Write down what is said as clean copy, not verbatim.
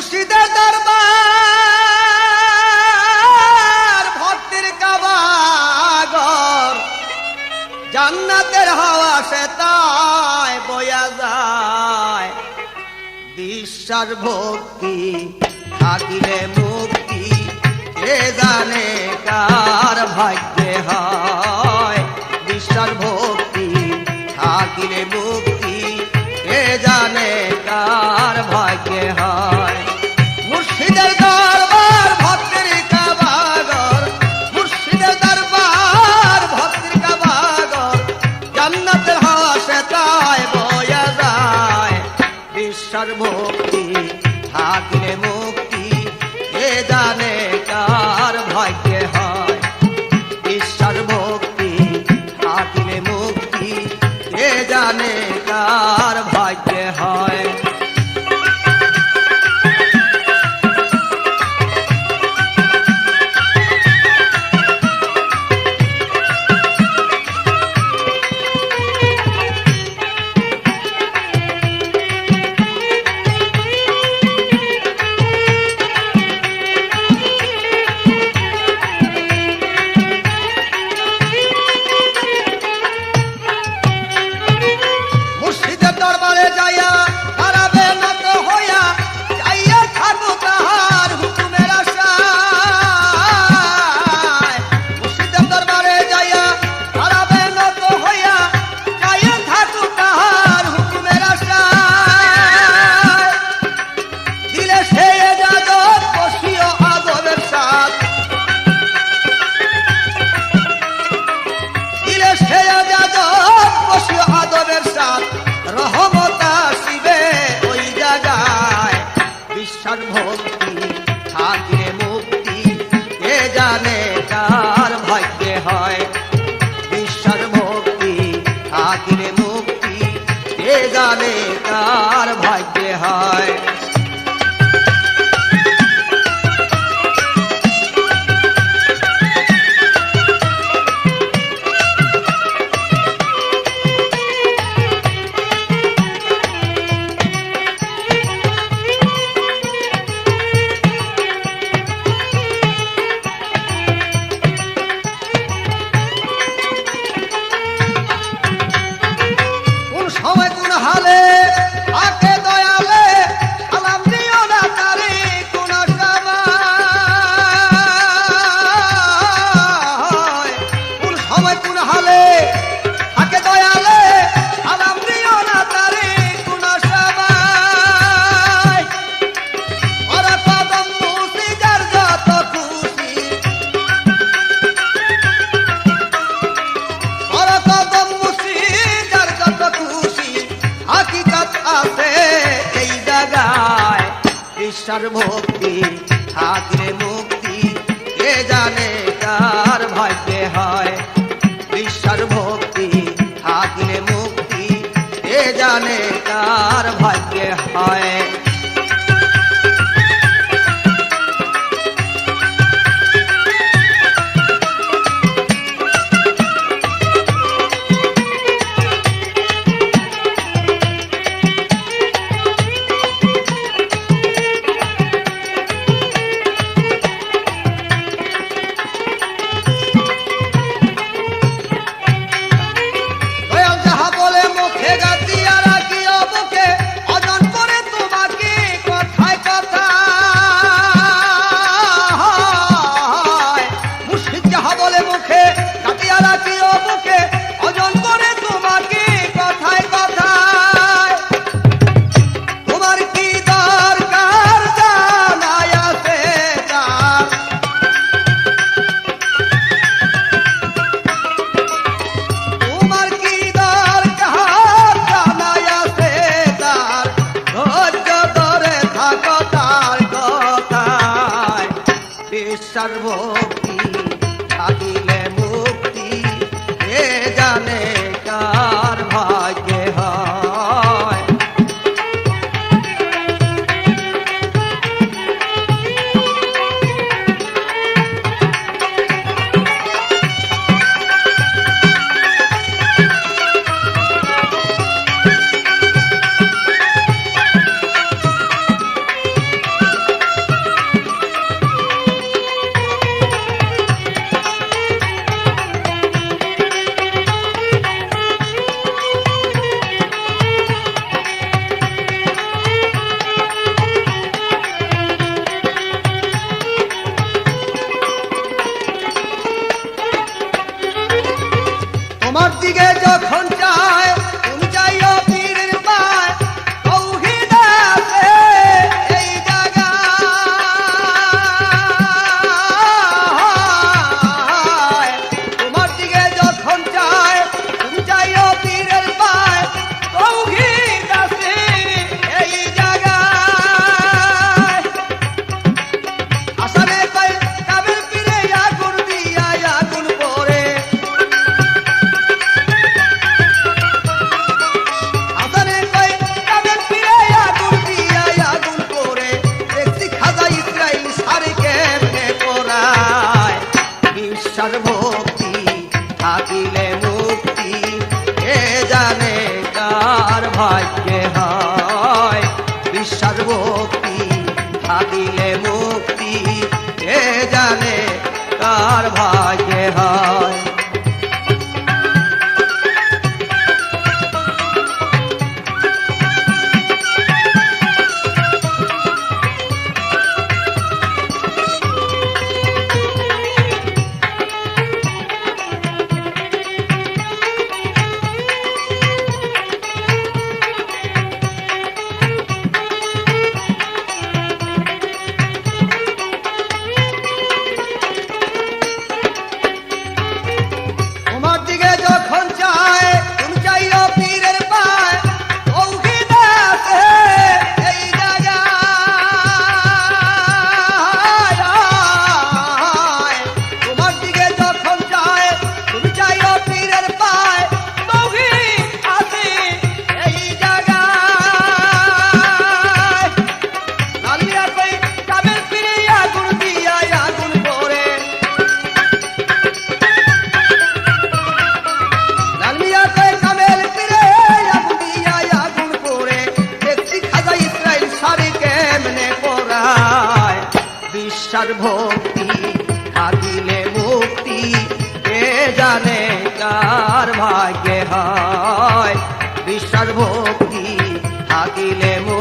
মুর্শিদের দরবার ভক্তির কাবাগর জান্নাতের হাওয়া সে তাই বয়া যায় বিশ্বাস ভক্তি থাকিলে মুক্তি কে জানে কার ভাগ্যে হয় বিশ্বাস ভক্তি থাকিলে মুক্তি কে জানে কার ভাগ্যে হয় মুর্শিদের দরবার ভক্তির কাবাগর মুর্শিদের দরবার ভক্তির কাবাগর জান্নাতের হাওয়া সে তাই বয়া যায় বিশ্বাস ভক্তি থাকিলে মুক্তি কে জানে কার ভাগ্যে হয় বিশ্বাস ভক্তি থাকিলে মুক্তি কে জানে কার ভাগ্যে হয় দরবারে যাইয়া হারাবে নত হইয়া যাইয়া থাকো তাহার হুকুমের আশায় মুর্শিদের দরবারে যাইয়া হারাবে নত হইয়া যাইয়া থাকো তাহার হুকুমের আশায় দিলে সে ইজাজত বসিও আদবের সাথ দিলে সে ইজাজত বসিও আদবের সাথ রহমত আসিবে ওই জায়গায় বিশ্বাস ভক্তি থাকিলে মুক্তি কে জানে কার ভাগ্যে হয় বিশ্বাস ভক্তি থাকিলে মুক্তি কে জানে কার ভাগ্যে হয় বিশ্বাস ভক্তি থাকিলে মুক্তি কে জানে কার ভাগ্যে হয় বিশ্বাস ভক্তি থাকিলে মুক্তি কে জানে কার ভাগ্যে হয় বিশ্বাস ভক্তি থাকিলে মুক্তি কে জানে কার ভাগ্যে হয় থাকিলে মুক্তি কে জানে কার ভাগ্যে হয়। বিশ্বাস ভক্তি থাকিলে মুক্তি কে জানে কার ভাগ্যে হয়। বিশ্বাস ভক্তি থাকিলে মুক্তি